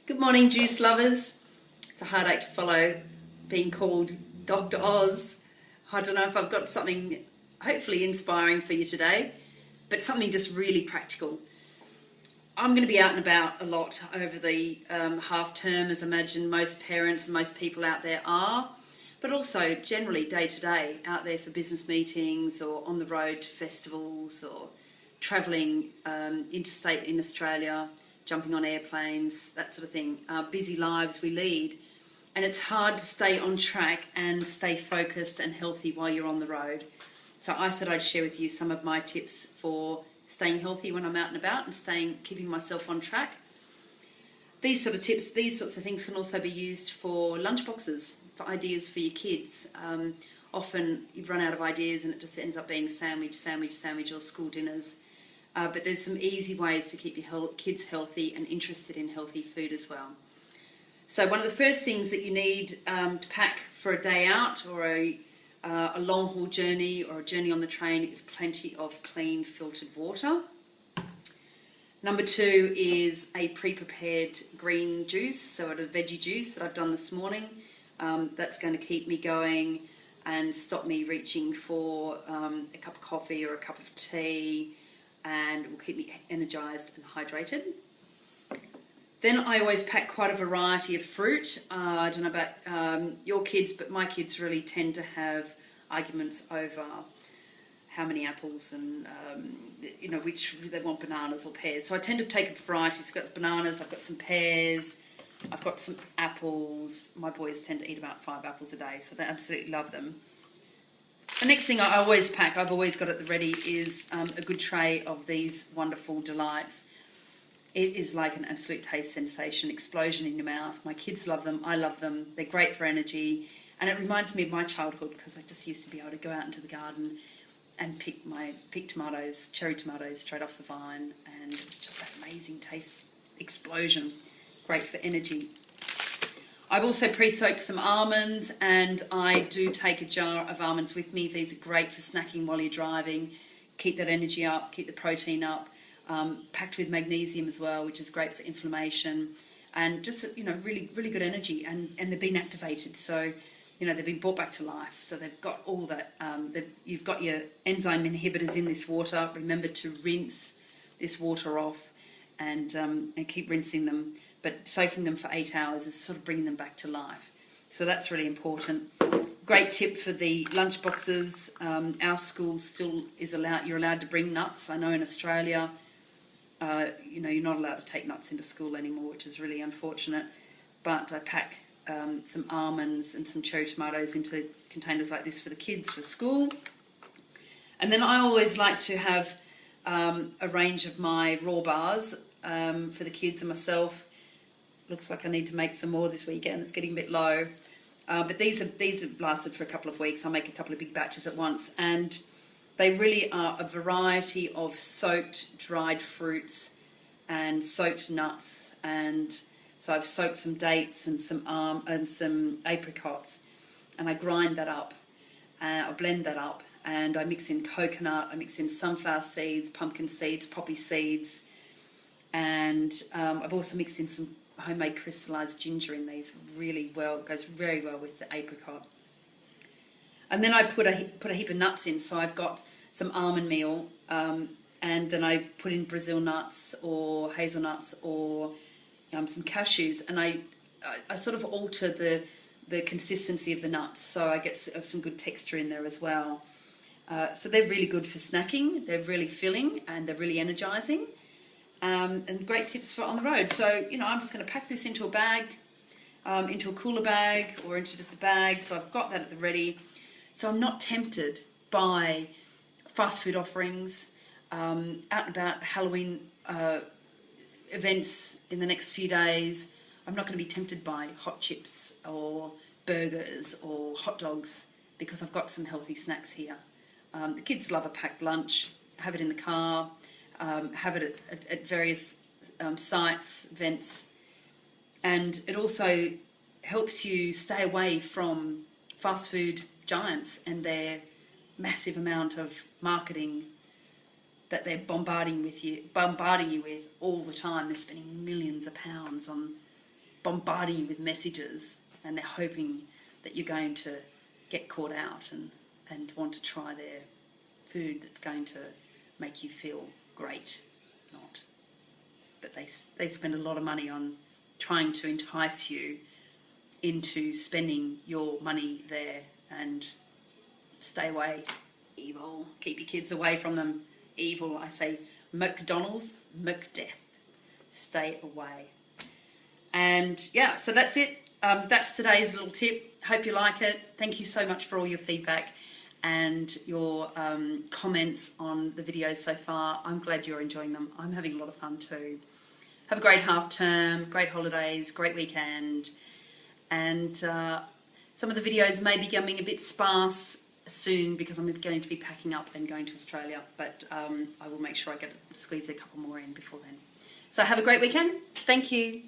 Good morning, juice lovers. It's a hard act to follow, being called Dr. Oz. I don't know if I've got something hopefully inspiring for you today, but something just really practical. I'm going to be out and about a lot over the half term, as I imagine most parents and most people out there are, but also generally day to day out there for business meetings or on the road to festivals or travelling interstate in Australia, jumping on airplanes, that sort of thing. Busy lives we lead, and it's hard to stay on track and stay focused and healthy while you're on the road. So I thought I'd share with you some of my tips for staying healthy when I'm out and about and keeping myself on track. These sort of tips, these sorts of things can also be used for lunchboxes, for ideas for your kids. Often you run out of ideas and it just ends up being sandwich, or school dinners. But there's some easy ways to keep your kids healthy and interested in healthy food as well. So one of the first things that you need to pack for a day out or a long haul journey or a journey on the train is plenty of clean filtered water. Number 2 is a pre-prepared green juice, so a veggie juice that I've done this morning. That's going to keep me going and stop me reaching for a cup of coffee or a cup of tea, and it will keep me energised and hydrated. Then I always pack quite a variety of fruit. I don't know about your kids, but my kids really tend to have arguments over how many apples and, which they want, bananas or pears. So I tend to take a variety. So I've got bananas, I've got some pears, I've got some apples. My boys tend to eat about 5 apples a day, so they absolutely love them. The next thing I always pack, I've always got at the ready, is a good tray of these wonderful delights. It is like an absolute taste sensation, explosion in your mouth. My kids love them, I love them, they're great for energy, and it reminds me of my childhood because I just used to be able to go out into the garden and pick tomatoes, cherry tomatoes straight off the vine, and it was just that amazing taste explosion, great for energy. I've also pre-soaked some almonds, and I do take a jar of almonds with me. These are great for snacking while you're driving, keep that energy up, keep the protein up, packed with magnesium as well, which is great for inflammation, and just, really, really good energy, and they've been activated, so, they've been brought back to life, so they've got all that, you've got your enzyme inhibitors in this water. Remember to rinse this water off and keep rinsing them, but soaking them for 8 hours is sort of bringing them back to life. So that's really important. Great tip for the lunch boxes. Our school still is you're allowed to bring nuts. I know in Australia, you're not allowed to take nuts into school anymore, which is really unfortunate. But I pack some almonds and some cherry tomatoes into containers like this for the kids for school. And then I always like to have a range of my raw bars for the kids and myself. Looks like I need to make some more this weekend. It's getting a bit low. But these have lasted for a couple of weeks. I'll make a couple of big batches at once. And they really are a variety of soaked dried fruits and soaked nuts. And so I've soaked some dates and some apricots. And I grind that up. I blend that up. And I mix in coconut. I mix in sunflower seeds, pumpkin seeds, poppy seeds. And I've also mixed in some homemade crystallized ginger in these really well. It goes very well with the apricot. And then I put a heap of nuts in. So I've got some almond meal, and then I put in Brazil nuts or hazelnuts or some cashews, and I sort of alter the consistency of the nuts, so I get some good texture in there as well. So they're really good for snacking. They're really filling and they're really energizing. And great tips for on the road. So, I'm just going to pack this into a bag, into a cooler bag or into just a bag. So I've got that at the ready. So I'm not tempted by fast food offerings, out and about Halloween events in the next few days. I'm not going to be tempted by hot chips or burgers or hot dogs because I've got some healthy snacks here. The kids love a packed lunch. Have it in the car. Have it at various sites, events, and it also helps you stay away from fast food giants and their massive amount of marketing that they're bombarding you with all the time. They're spending millions of pounds on bombarding you with messages, and they're hoping that you're going to get caught out and want to try their food that's going to make you feel great. Not. But they spend a lot of money on trying to entice you into spending your money there, and stay away. Evil. Keep your kids away from them. Evil. I say McDonald's, McDeath. Stay away. And yeah, so that's it. That's today's little tip. Hope you like it. Thank you so much for all your feedback and your comments on the videos so far. I'm glad you're enjoying them. I'm having a lot of fun too. Have a great half term, great holidays, great weekend. And some of the videos may be becoming a bit sparse soon because I'm going to be packing up and going to Australia. But I will make sure I squeeze a couple more in before then. So have a great weekend. Thank you.